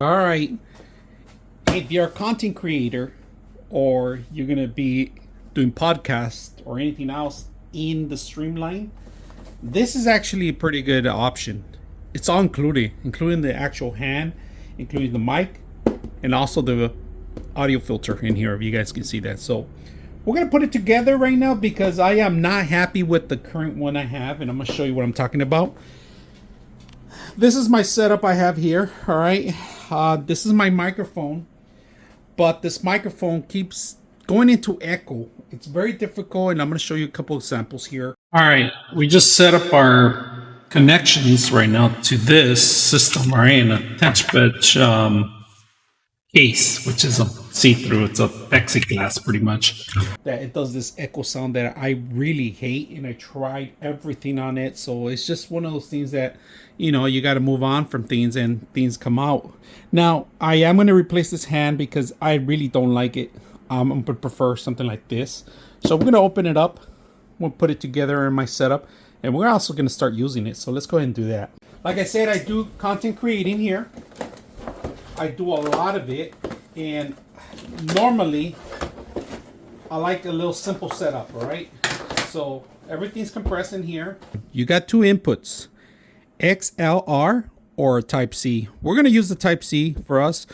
All right. If you're a content creator or you're going to be doing podcasts or anything else in the Streamline, this is actually a pretty good option. It's all included, including the actual hand, including the mic, and also the audio filter in here, if you guys can see that. So we're going to put it together right now because I am not happy with the current one I have, and I'm going to show you what I'm talking about. This is my setup I have here. All right. This is my microphone, but this microphone keeps going into echo. It's very difficult, and I'm going to show you a couple examples here. All right, we just set up our connections right now to this system, all right, in a Chipset case, which is a see-through. It's a plexiglass, pretty much. That it does this echo sound that I really hate, and I tried everything on it. So it's just one of those things that, you know, you got to move on from things, and things come out. Now, I am going to replace this hand because I really don't like it. I'm going to prefer something like this. So we're going to open it up. We'll put it together in my setup, and we're also going to start using it. So let's go ahead and do that. Like I said, I do content creating here. I do a lot of it, and normally I like a little simple setup, all right? So everything's compressed in here. You got two inputs, XLR or Type C. We're going to use the Type C for us.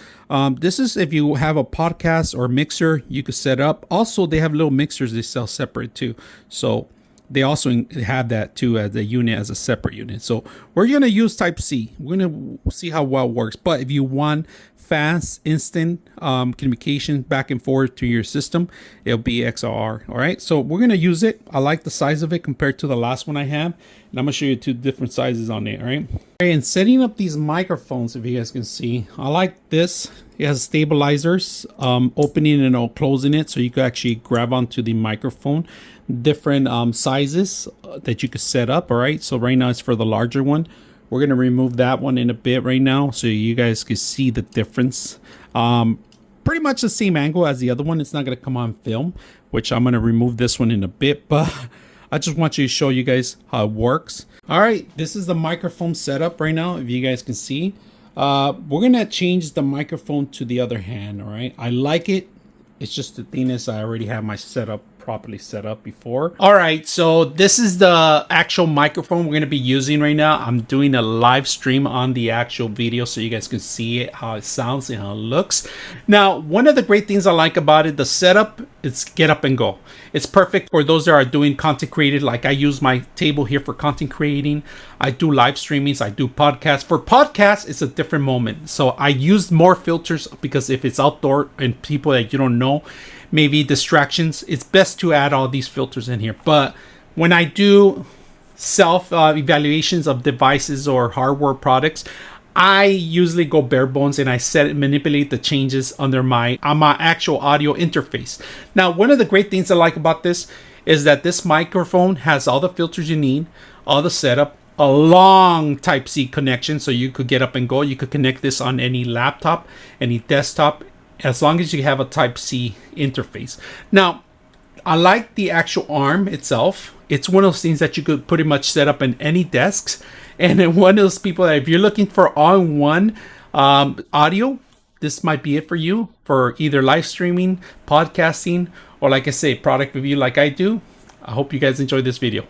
This is if you have a podcast or mixer, you could set up. Also, they have little mixers they sell separate too. So they also have that too as a unit, as a separate unit. So we're going to use Type C. We're going to see how well it works. But if you want fast, instant communication back and forth to your system, it'll be XLR. All right. So we're going to use it. I like the size of it compared to the last one I have. And I'm going to show you two different sizes on it. All right. And setting up these microphones, if you guys can see, I like this. It has stabilizers, opening and closing it, so you can actually grab onto the microphone. Different sizes that you could set up. All right. So right now it's for the larger one. We're going to remove that one in a bit right now so you guys can see the difference. Pretty much the same angle as the other one. It's not going to come on film, which I'm going to remove this one in a bit, but I just want you to show you guys how it works. All right, this is the microphone setup right now, if you guys can see. We're going to change the microphone to the other hand, all right? I like it. It's just the thing is I already have my setup properly set up before. All right, so this is the actual microphone we're going to be using right now. I'm doing a live stream on the actual video so you guys can see it, how it sounds and how it looks. Now, one of the great things I like about it, the setup, it's get up and go. It's perfect for those that are doing content created. Like I use my table here for content creating. I do live streamings. I do podcasts. For podcasts, it's a different moment. So I use more filters because if it's outdoor and people that you don't know, maybe distractions, it's best to add all these filters in here. But when I do self evaluations of devices or hardware products, I usually go bare bones and I manipulate the changes under my actual audio interface. Now, one of the great things I like about this is that this microphone has all the filters you need, all the setup, a long Type C connection, so you could get up and go. You could connect this on any laptop, any desktop, as long as you have a Type C interface. Now, I like the actual arm itself. It's one of those things that you could pretty much set up in any desks. And then one of those people that if you're looking for all-in-one audio, this might be it for you for either live streaming, podcasting, or like I say, product review like I do. I hope you guys enjoyed this video.